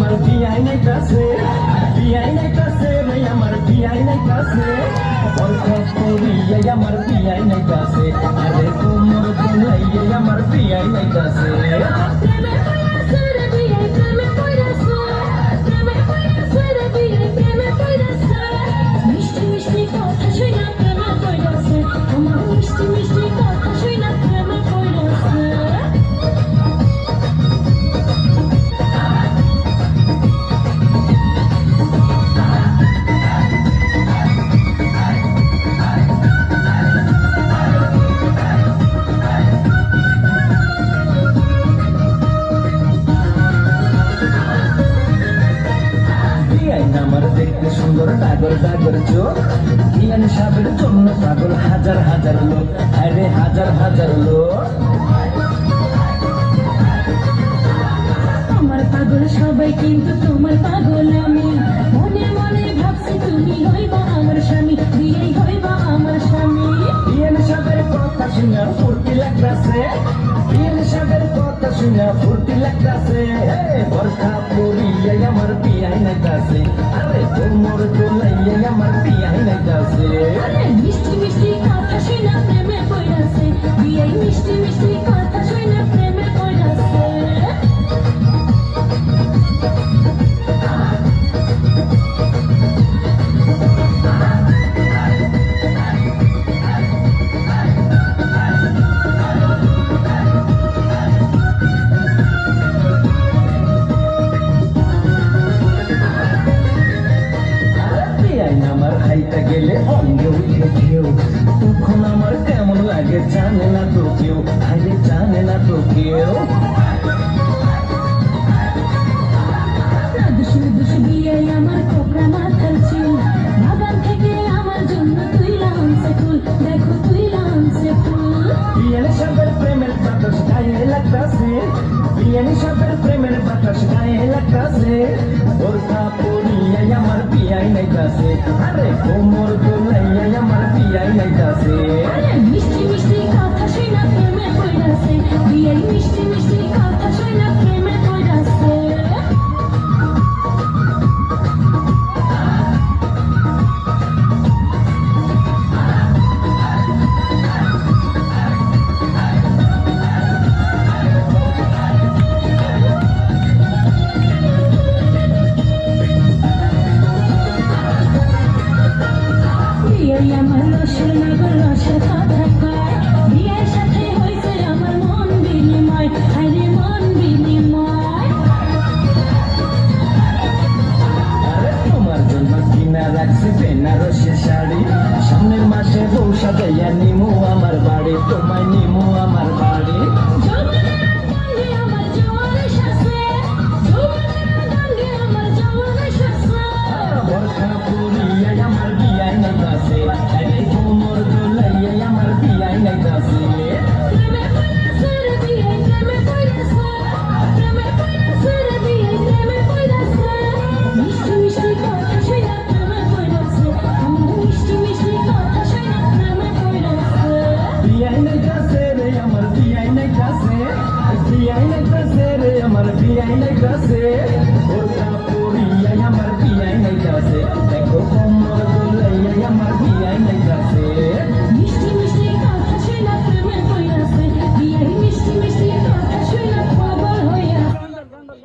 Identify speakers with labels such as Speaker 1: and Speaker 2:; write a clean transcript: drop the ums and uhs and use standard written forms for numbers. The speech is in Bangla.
Speaker 1: আমার বিয়াই নাইতাছে বিয়াই নাইতাছে রে আমার বিয়াই নাইতাছে বরখা পরিয়া আমার বিয়াই নাইতাছে আরে কোমর দুলাইয়া আমার বিয়াই নাইতাছে
Speaker 2: মিষ্টি মিষ্টি কথা শুনা প্রেমে পড়াছে আমার মিষ্টি মিষ্টি কথা শুনা প্রেমে পড়াছে
Speaker 1: আমার দেখতে সুন্দর ডাগর ডাগর চোখ বিয়ান সাহেবের জন্য পাগল হাজার হাজার লোক আরে হাজার হাজার লোক
Speaker 2: আমার পাগল সবাই কিন্তু তোমার পাগল আমি মনে মনে ভাবছি তুমি হইবা আমার স্বামী বিয়েই হইবা আমার স্বামী
Speaker 1: বিয়ান সাহেবের কথা শুনে ফুর্তি লাগতাছে বিয়ান সাহেবের কথা শুনে ফুর্তি লাগতাছে বরখা পরিয়া আমার বিয়াই নাইতাছে আরে কোমর দুলাইয়া আমার বিয়াই নাইতাছে
Speaker 2: মিষ্টি মিষ্টি কথা শুনা প্রেমে পড়াছে বিয়েই মিষ্টি মিষ্টি কথা শুনা প্রেমে পড়াছে
Speaker 1: আমার খাইতে গেলে অঙ্গে উঠে কেউ তখন আমার কেমন লাগে জানে না তো কেউ আরে জানে না তো কেউ
Speaker 2: আমার কোকড়া মাথার চুল বাগান থেকে আমার জন্য তুই লাঞ্চে ফুল দেখো তুই লাঞ্চে ফুল
Speaker 1: বিয়ান সাহেবের প্রেমের বাতাস গায়ে লাগতাছে বিয়ান সাহেবের প্রেমের বাতাস গায়ে লাগতাছে বরখা পরিয়া আমার বিয়াই নাইতাছে আরে কোমর দুলাইয়া আমার বিয়াই নাইতাছে
Speaker 2: মিষ্টি মিষ্টি কথা শুনা প্রেমে পড়াছে বিয়েই মিষ্টি মিষ্টি কথা শুনা প্রেমে পড়াছে বিয়েই আমার রসের নগর রসের কথা কয় বিয়ের সাথে হয়েছে আমার মন বিনিময় আরে মন বিনিময়
Speaker 1: আরে তোমার জন্য কিনা রাখছি বেনারসি শাড়ি সামনের মাসে বউ সাজাইয়া নিমু আমার বাড়ি তোমায় নিমু আমার বাড়ি
Speaker 2: যৌবনের গাঙ্গে আমার জওয়ানে শাসে যৌবনের গাঙ্গে আমার জওয়ানে শাসে
Speaker 1: বরখা পরিয়া আমার বিয়াই নাইতাছে আরে কোমর দুলাইয়া আমার বিয়াই নাইতাছে
Speaker 2: প্রেমে পড়াছে রে বিয়ে প্রেমে পড়াছে প্রেমে পড়াছে রে বিয়ে প্রেমে পড়াছে মিষ্টি মিষ্টি কথা শুনা প্রেমে পড়াছে আমার মিষ্টি মিষ্টি কথা শুনা প্রেমে পড়াছে
Speaker 1: বিয়াই নাইতাছে রে আমার বিয়াই নাইতাছে বিয়াই নাইতাছে রে আমার বিয়াই নাইতাছে